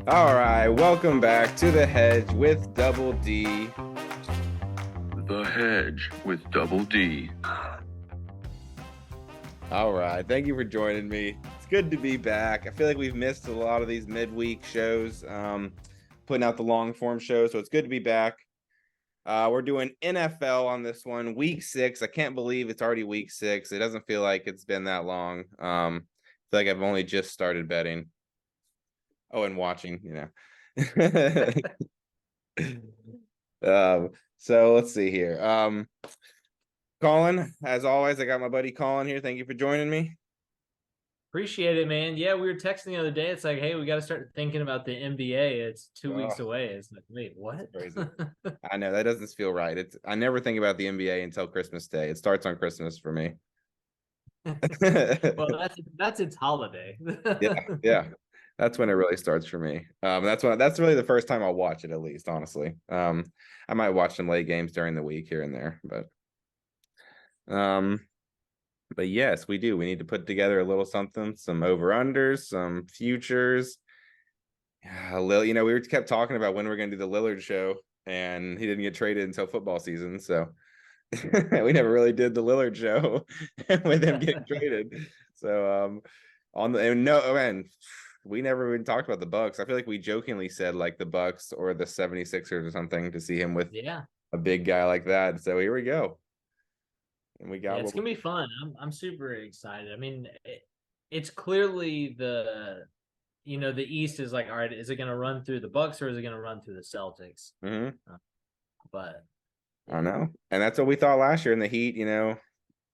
All right, welcome back to The Hedge with Double D. The Hedge with Double D. All right, thank you for joining me. It's good to be back. I feel like we've missed a lot of these midweek shows, putting out the long form shows, so it's good to be back. We're doing NFL on this one, week 6. I can't believe it's already week 6. It doesn't feel like it's been that long. I feel like I've only just started betting. Oh, and watching, So let's see here. Colin, as always, I got my buddy Colin here. Thank you for joining me. Appreciate it, man. Yeah, we were texting the other day. It's like, hey, we got to start thinking about the NBA. It's 2 weeks away. It's like, wait, what? Crazy. I know that doesn't feel right. I never think about the NBA until Christmas Day. It starts on Christmas for me. Well, that's its holiday. yeah. That's when it really starts for me. That's really the first time I'll watch it, at least, honestly. I might watch some late games during the week here and there, but yes, we do. We need to put together a little something, some over-unders, some futures. We kept talking about when we're going to do the Lillard show, and he didn't get traded until football season, so we never really did the Lillard show with him getting traded. So we never even talked about the Bucks. I feel like we jokingly said like the Bucks or the 76ers or something to see him with a big guy like that. So here we go. And we got it's gonna be fun. I'm super excited. I mean, it's clearly the East is like, all right, is it gonna run through the Bucks or is it gonna run through the Celtics? Mm-hmm. But I know, and that's what we thought last year in the Heat.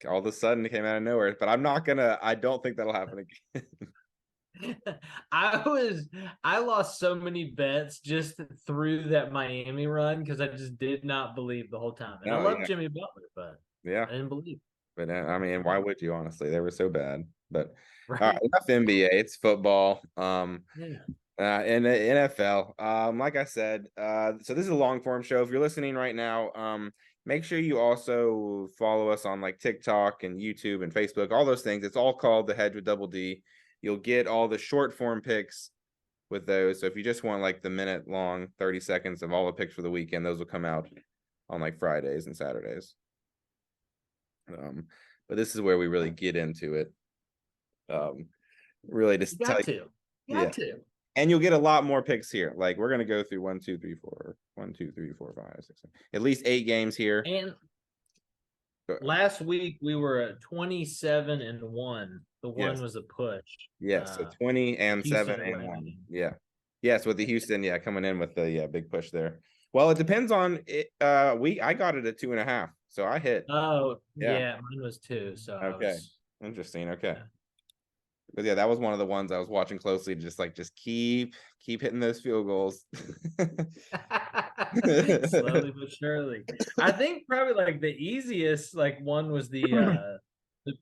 All of a sudden it came out of nowhere. But I don't think that'll happen again. I lost so many bets just through that Miami run because I just did not believe the whole time. And I love Jimmy Butler, but I didn't believe. But I mean, why would you? Honestly, they were so bad. But enough NBA. It's football. In the NFL, like I said, so this is a long form show. If you're listening right now, make sure you also follow us on like TikTok and YouTube and Facebook, all those things. It's all called The Hedge with Double D. You'll get all the short form picks with those. So if you just want like the minute long 30 seconds of all the picks for the weekend, those will come out on like Fridays and Saturdays. But this is where we really get into it. Really just got to. And you'll get a lot more picks here. Like we're gonna go through 1, 2, 3, 4, 1, 2, 3, 4, 5, 6, 7, at least 8 games here. And last week we were at 27-1. The one was a push. Yes, so 20 and 7 and 1. Yeah. Yes, with the Houston, coming in with the big push there. Well, it depends on it. I got it at 2.5, so I hit. Oh, yeah, mine was 2. So okay, interesting. Okay. But that was one of the ones I was watching closely. Just keep hitting those field goals. Slowly but surely. I think probably like the easiest one was the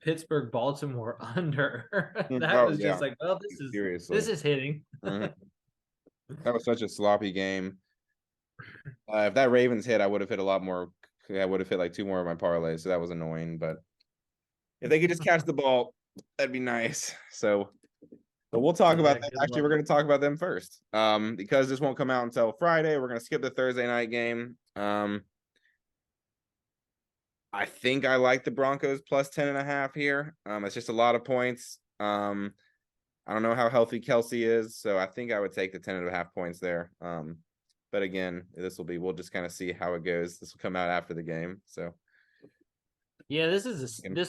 Pittsburgh Baltimore under. That was just like, well, this is hitting. That was such a sloppy game. If that Ravens hit, I would have hit a lot more. I would have hit like 2 more of my parlays, so that was annoying. But if they could just catch the ball, that'd be nice. So we'll talk about that. Actually, we're going to talk about them first. Because this won't come out until Friday. We're going to skip the Thursday night game. I think I like the Broncos plus 10.5 here. It's just a lot of points. I don't know how healthy Kelsey is, so I think I would take the 10.5 points there. But again, we'll just kind of see how it goes. This will come out after the game. So yeah, this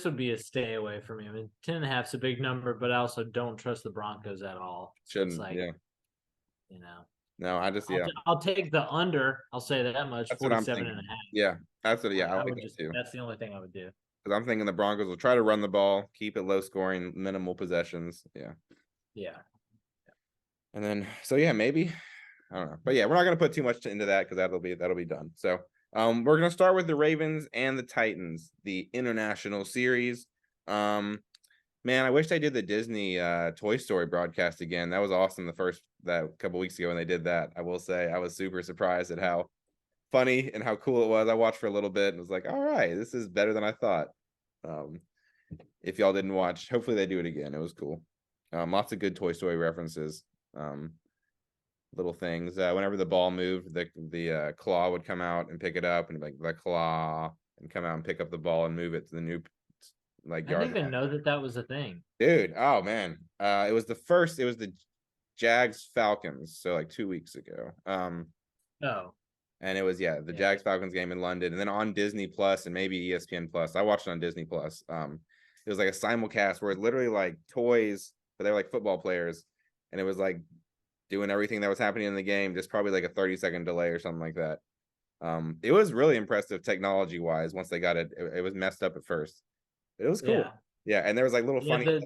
would be a stay away for me. I mean, 10.5 is a big number, but I also don't trust the Broncos at all. Shouldn't, No, I'll take the under. I'll say that much. That's 47.5. Yeah, that's what. Yeah, I like that too. That's the only thing I would do. Because I'm thinking the Broncos will try to run the ball, keep it low scoring, minimal possessions. Yeah. And then, maybe. I don't know, but we're not going to put too much into that because that'll be done. So, we're going to start with the Ravens and the Titans, the international series. Man, I wish they did the Disney Toy Story broadcast again. That was awesome. That couple weeks ago when they did that, I will say I was super surprised at how funny and how cool it was. I watched for a little bit and was like, all right, this is better than I thought. If y'all didn't watch, hopefully they do it again. It was cool. Lots of good Toy Story references. little things. Whenever the ball moved, the claw would come out and pick it up, and like the claw and come out and pick up the ball and move it to the new like I yard didn't even line. know that was a thing. Dude, oh man. It was the Jags Falcons, so like 2 weeks ago. Oh. And it was the Jags Falcons game in London, and then on Disney Plus and maybe ESPN Plus. I watched it on Disney Plus. It was like a simulcast where it's literally like toys, but they're like football players, and it was like doing everything that was happening in the game, just probably like a 30-second delay or something like that. It was really impressive technology wise. Once they got it, it was messed up at first. It was cool. Yeah, and there was like little funny.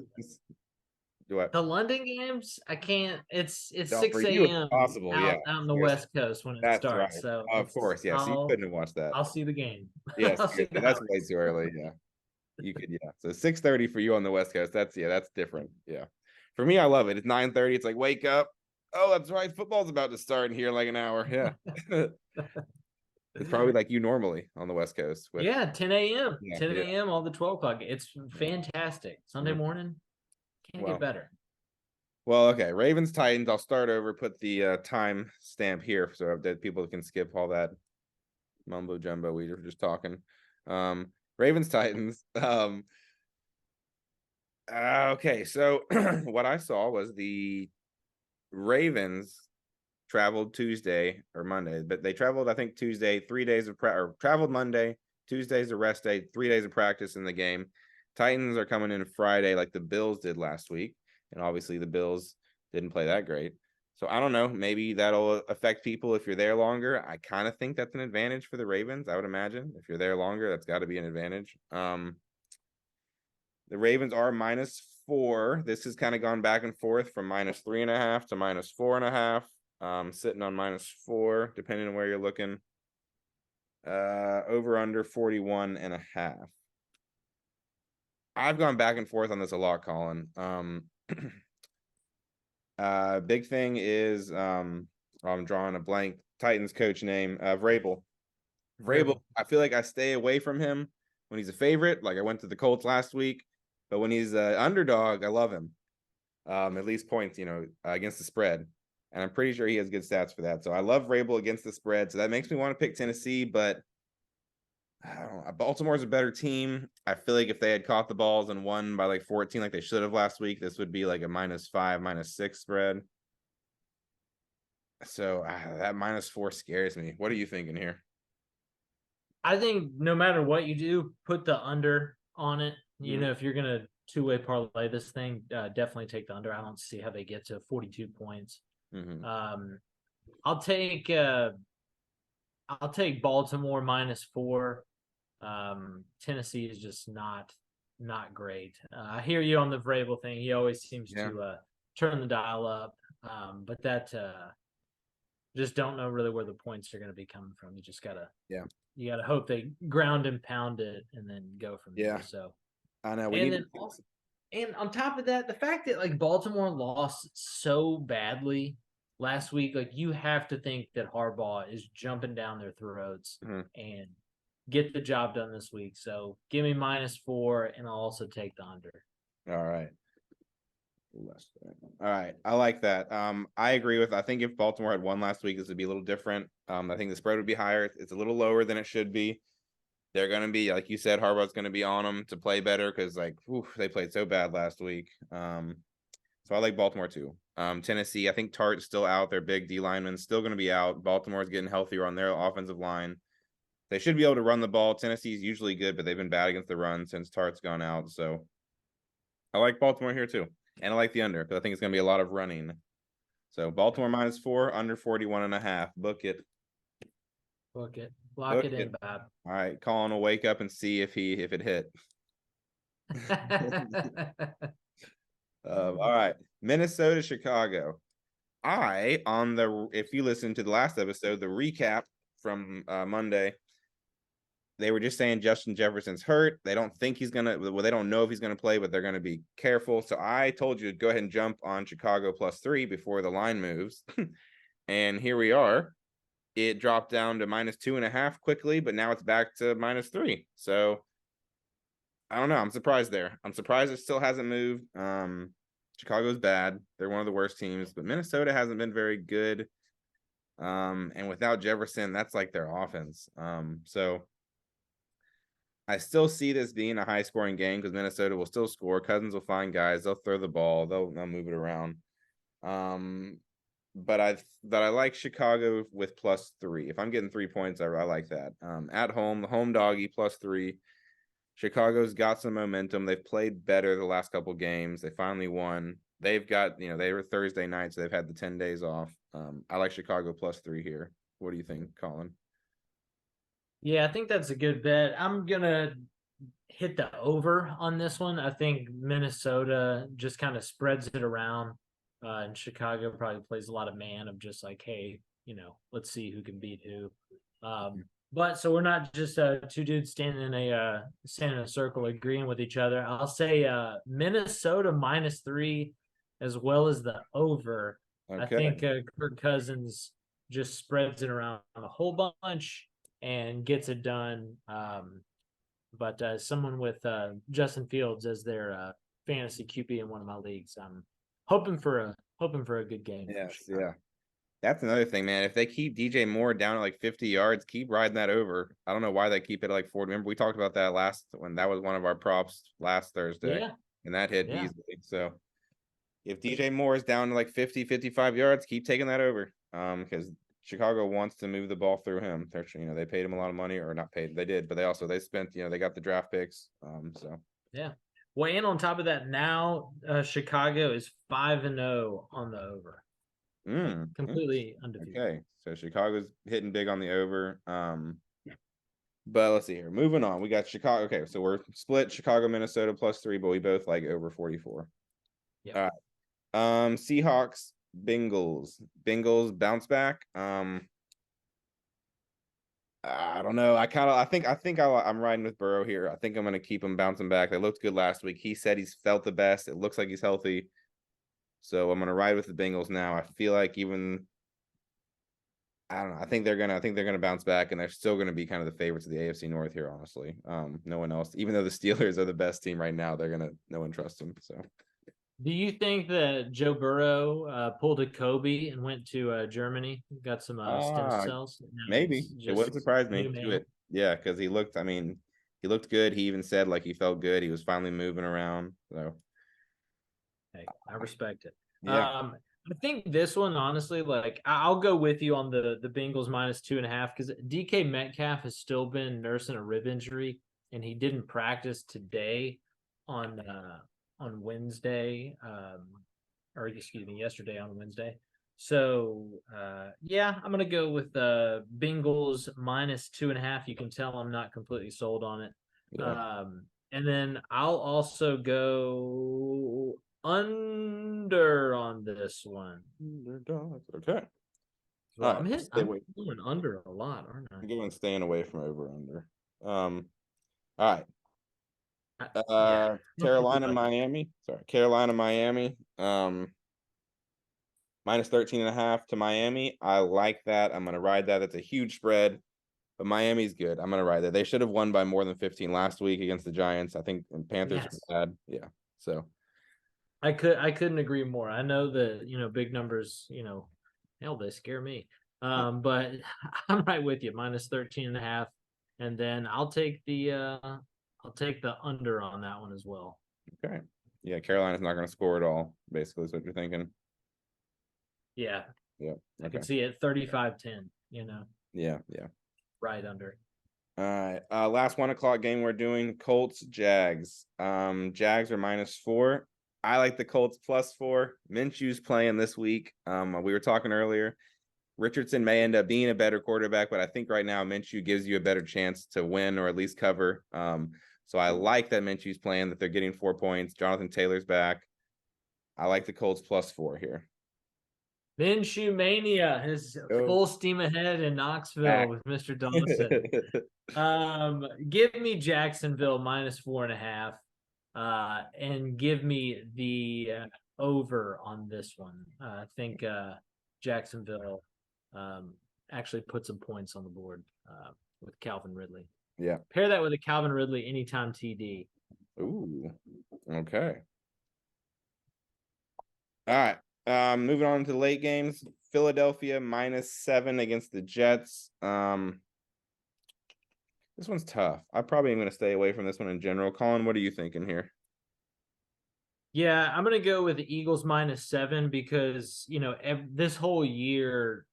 The London games, I can't. It's 6 a.m. possible, out on the West Coast when it starts. Right. So of course, so you couldn't have watched that. I'll see the game. Yes, that's way too early. Yeah, you could. Yeah, so 6:30 for you on the West Coast. That's different. Yeah, for me, I love it. It's 9:30. It's like wake up. Oh, that's right. Football's about to start in here like an hour. Yeah. It's probably like you normally on the West Coast. 10 a.m. 10 a.m. all the 12 o'clock. It's fantastic. Sunday morning. Can't get better. Well, okay. Ravens, Titans. I'll start over, put the time stamp here so that people can skip all that mumbo jumbo we were just talking. Ravens, Titans. Okay, so what I saw was the Ravens traveled Tuesday or Monday, but they traveled, I think, Tuesday, 3 days of or traveled Monday, Tuesday's a rest day, 3 days of practice in the game. Titans are coming in Friday like the Bills did last week, and obviously the Bills didn't play that great. So I don't know, maybe that'll affect people if you're there longer. I kind of think that's an advantage for the Ravens, I would imagine. If you're there longer, that's got to be an advantage. The Ravens are -4. This has kind of gone back and forth from -3.5 to -4.5. Sitting on -4, depending on where you're looking. Over under 41.5. I've gone back and forth on this a lot, Colin. Big thing is I'm drawing a blank. Titans coach name, Vrabel. I feel like I stay away from him when he's a favorite. Like I went to the Colts last week, but when he's an underdog, I love him. At least points, against the spread. And I'm pretty sure he has good stats for that. So I love Vrabel against the spread. So that makes me want to pick Tennessee, but I don't know. Baltimore's a better team. I feel like if they had caught the balls and won by like 14 like they should have last week, this would be like a -5, -6 spread. So that -4 scares me. What are you thinking here? I think no matter what you do, put the under on it. If you're going to two-way parlay this thing, definitely take the under. I don't see how they get to 42 points. I'll take Baltimore -4. Tennessee is just not great. I hear you on the Vrabel thing. He always seems to turn the dial up, but that just don't know really where the points are going to be coming from. You just gotta hope they ground and pound it and then go from there. So I know. And on top of that, the fact that like Baltimore lost so badly last week, like you have to think that Harbaugh is jumping down their throats and get the job done this week. So give me -4, and I'll also take the under. All right. I like that. I agree with. I think if Baltimore had won last week, this would be a little different. I think the spread would be higher. It's a little lower than it should be. They're going to be, like you said, Harbaugh's going to be on them to play better because, they played so bad last week. So I like Baltimore too. Tennessee, I think Tartt's still out. Their big D lineman's still going to be out. Baltimore's getting healthier on their offensive line. They should be able to run the ball. Tennessee's usually good, but they've been bad against the run since Tartt's gone out. So I like Baltimore here too. And I like the under because I think it's going to be a lot of running. So Baltimore -4, under 41.5. Book it. Book it. Lock it in, Bob. All right. Colin will wake up and see if it hit. All right. Minnesota, Chicago. If you listen to the last episode, the recap from Monday, they were just saying Justin Jefferson's hurt. They don't think he's gonna. Well, they don't know if he's gonna play, but they're gonna be careful. So I told you to go ahead and jump on Chicago +3 before the line moves, and here we are. It dropped down to -2.5 quickly, but now it's back to -3. So I don't know. I'm surprised there. I'm surprised it still hasn't moved. Chicago's bad. They're one of the worst teams, but Minnesota hasn't been very good. And without Jefferson, that's like their offense. So I still see this being a high scoring game because Minnesota will still score. Cousins will find guys. They'll throw the ball. They'll move it around. But I like Chicago with +3. If I'm getting 3 points, I like that. At home, the home doggy +3. Chicago's got some momentum. They've played better the last couple games. They finally won. They've got, they were Thursday night, so they've had the 10 days off. I like Chicago +3 here. What do you think, Colin? Yeah, I think that's a good bet. I'm gonna hit the over on this one. I think Minnesota just kind of spreads it around, and Chicago probably plays a lot of man of just like, hey, let's see who can beat who. But so we're not just two dudes standing in a circle agreeing with each other. I'll say Minnesota -3, as well as the over. Okay. I think Kirk Cousins just spreads it around a whole bunch and gets it done. But someone with Justin Fields as their fantasy QB in one of my leagues, I'm hoping for a good game. Yes, yeah. That's another thing, man. If they keep DJ Moore down at like 50 yards, keep riding that over. I don't know why they keep it at like 40. Remember, we talked about that when that was one of our props last Thursday. Yeah. And that hit easily. So if DJ Moore is down to like 50, 55 yards, keep taking that over. Because Chicago wants to move the ball through him. They paid him a lot of money, or not paid. They did, but they spent, they got the draft picks. So yeah. Well, and on top of that, now Chicago is 5-0 on the over. Completely undefeated. Okay, so Chicago's hitting big on the over. But let's see here. Moving on, we got Chicago. Okay, so we're split Chicago, Minnesota +3, but we both like over 44. Yep. All right. Seahawks, Bengals. Bengals bounce back. I don't know. I think I'm riding with Burrow here. I think I'm gonna keep him bouncing back. They looked good last week. He said he's felt the best. It looks like he's healthy. So I'm gonna ride with the Bengals now. I feel like I don't know. I think they're gonna bounce back, and they're still gonna be kind of the favorites of the AFC North here. Honestly, no one else. Even though the Steelers are the best team right now, no one trusts them. So, do you think that Joe Burrow pulled a Kobe and went to Germany, got some stem cells? Maybe it wouldn't surprise me to it. Yeah, because he looked good. He even said like he felt good. He was finally moving around. So, hey, I respect it. Yeah. I think this one, honestly, like I'll go with you on the Bengals -2.5 because DK Metcalf has still been nursing a rib injury and he didn't practice today on Wednesday, or excuse me, yesterday on Wednesday. So yeah, I'm gonna go with the Bengals -2.5. You can tell I'm not completely sold on it. Yeah. And then I'll also go under on this one. Okay. Well, I'm going under a lot, aren't I? I'm going staying away from over under. All right. Yeah. Carolina, Miami. Sorry, Carolina, Miami. -13.5 to Miami. I like that. I'm gonna ride that. That's a huge spread, but Miami's good. I'm gonna ride that. They should have won by more than 15 last week against the Giants. I think and Panthers were bad. Yeah. So I couldn't agree more. I know that, big numbers, hell, they scare me. But I'm right with you, -13.5. And then I'll take the under on that one as well. Okay. Yeah, Carolina's not gonna score at all, basically, is what you're thinking. Yeah. Yeah. Okay. I can see it 35-10, Yeah. Right under. All right. Last 1:00 game we're doing Colts, Jags. Jags are -4. I like the Colts +4. Minshew's playing this week. We were talking earlier. Richardson may end up being a better quarterback, but I think right now Minshew gives you a better chance to win or at least cover. So I like that Minshew's playing, that they're getting 4 points. Jonathan Taylor's back. I like the Colts +4 here. Minshew Mania is full steam ahead in Knoxville with Mr. Dawson. Give me Jacksonville -4.5. And give me the over on this one. I think Jacksonville actually put some points on the board with Calvin Ridley. Yeah. Pair that with a Calvin Ridley anytime TD. Ooh. Okay. All right. Moving on to the late games. Philadelphia -7 against the Jets. This one's tough. I probably am going to stay away from this one in general. Colin, what are you thinking here? Yeah, I'm going to go with the Eagles -7 because, this whole year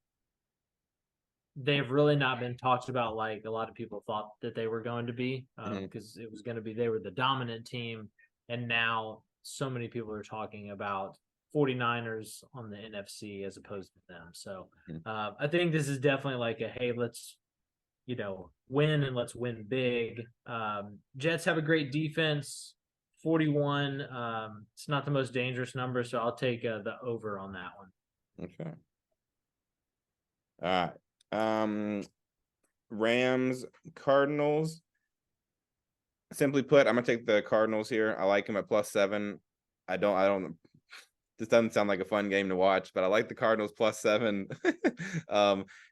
they've really not been talked about like a lot of people thought that they were going to be, because it was going to be they were the dominant team, and now so many people are talking about 49ers on the NFC as opposed to them. So I think this is definitely like a, hey, let's win, and let's win big. Jets have a great defense. 41. It's not the most dangerous number, so I'll take the over on that one. Okay. All right. Rams, Cardinals. Simply put, I'm gonna take the Cardinals here. I like them at +7. I don't. This doesn't sound like a fun game to watch, but I like the Cardinals +7.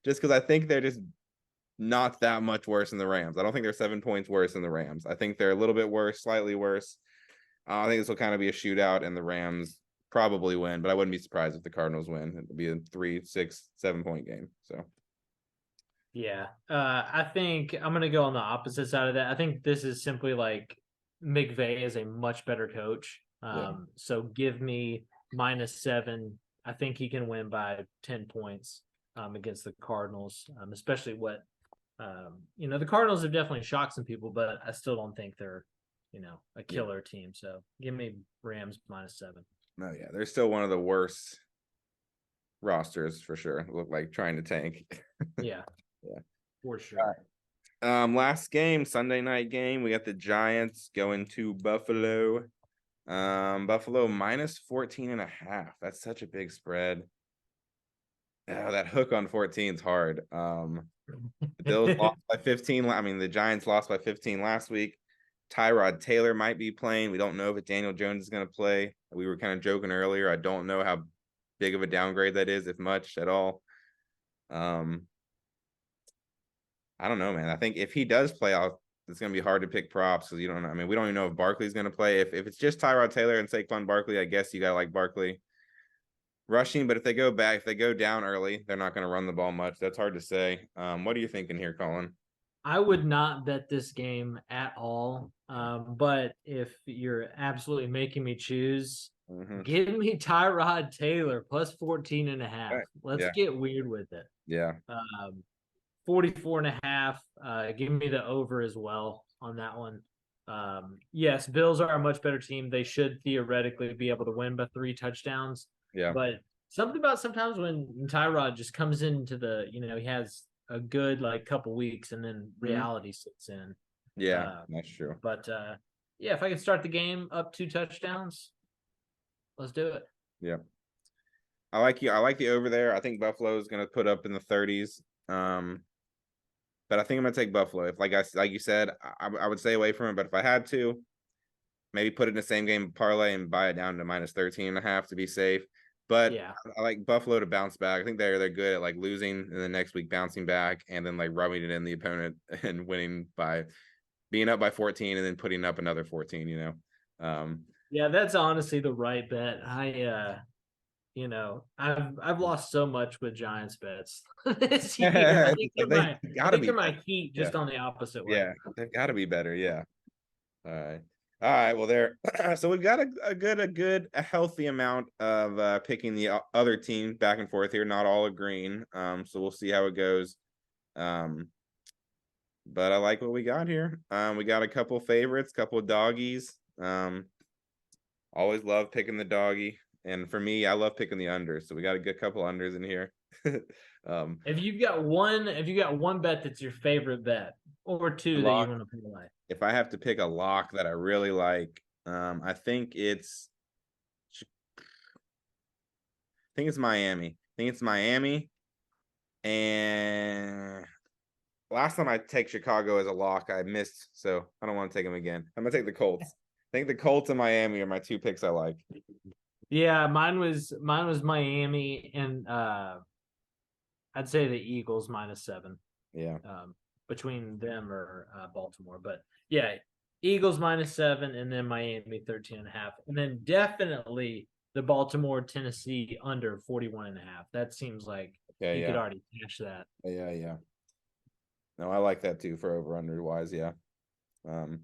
Just because I think they're just not that much worse than the Rams. I don't think they're 7 points worse than the Rams. I think they're a little bit worse, slightly worse. I think this will kind of be a shootout, and the Rams probably win, but I wouldn't be surprised if the Cardinals win. It'll be a 3, 6, 7 point game. So. Yeah, I think I'm going to go on the opposite side of that. I think this is simply like McVay is a much better coach. So give me -7. I think he can win by 10 points against the Cardinals, especially the Cardinals have definitely shocked some people, but I still don't think they're, a killer team. So give me Rams -7. No, yeah, they're still one of the worst rosters for sure. Look like trying to tank. Yeah. Yeah, for sure. Last game, Sunday night game. We got the Giants going to Buffalo. Buffalo -14.5. That's such a big spread. Oh, that hook on 14 is hard. The Bills lost by 15. I mean, the Giants lost by 15 last week. Tyrod Taylor might be playing. We don't know if Daniel Jones is going to play. We were kind of joking earlier. I don't know how big of a downgrade that is, if much at all. I don't know, man. I think if he does play, it's going to be hard to pick props because you don't know. I mean, we don't even know if Barkley's going to play. If it's just Tyrod Taylor and Saquon Barkley, I guess you got to like Barkley rushing. But if they go down early, they're not going to run the ball much. That's hard to say. What are you thinking here, Colin? I would not bet this game at all. But if you're absolutely making me choose, give me Tyrod Taylor +14.5. Right. Let's get weird with it. Yeah. 44.5. Give me the over as well on that one. Yes, Bills are a much better team. They should theoretically be able to win by 3 touchdowns. Yeah. But something about sometimes when Tyrod just comes into he has a good like couple weeks and then reality sits in. Yeah, that's true. But yeah, if I can start the game up 2 touchdowns, let's do it. Yeah. I like the over there. I think Buffalo is going to put up in the 30s. But I think I'm gonna take Buffalo. If like you said, I would stay away from it. But if I had to, maybe put it in the same game parlay and buy it down to -13.5 to be safe. But yeah, I like Buffalo to bounce back. I think they're good at like losing and the next week bouncing back and then like rubbing it in the opponent and winning by being up by 14 and then putting up another 14. Yeah, that's honestly the right bet. I've lost so much with Giants bets this year. I think they're my heat just on the opposite way. Yeah, they've got to be better. Yeah. All right. Well, there. So we've got a healthy amount of picking the other team back and forth here. Not all agreeing. So we'll see how it goes. But I like what we got here. We got a couple favorites, couple of doggies. Always love picking the doggy. And for me, I love picking the unders. So we got a good couple unders in here. If you've got one bet that's your favorite bet, or 2 that you want to play. If I have to pick a lock that I really like, I think it's Miami. And last time I take Chicago as a lock, I missed, so I don't want to take them again. I'm gonna take the Colts. I think the Colts and Miami are my 2 picks I like. Yeah, mine was Miami, and I'd say the Eagles -7. Yeah. Between them or Baltimore, but yeah, Eagles -7, and then Miami 13.5, and then definitely the Baltimore Tennessee under 41.5. That seems like you could already cash that. Yeah. No, I like that too for over under wise. Yeah. Right.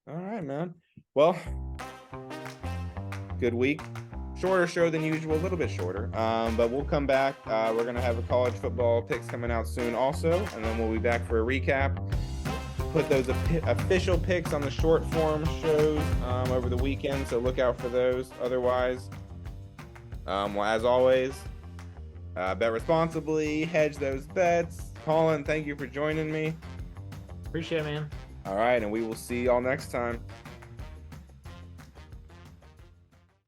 All right, man. Well, good week. Shorter show than usual, a little bit shorter. But we'll come back. We're gonna have a college football picks coming out soon, also, and then we'll be back for a recap. Put those official picks on the short form shows over the weekend, so look out for those. Otherwise, well, as always, bet responsibly, hedge those bets. Colin, thank you for joining me. Appreciate it, man. All right, and we will see y'all next time.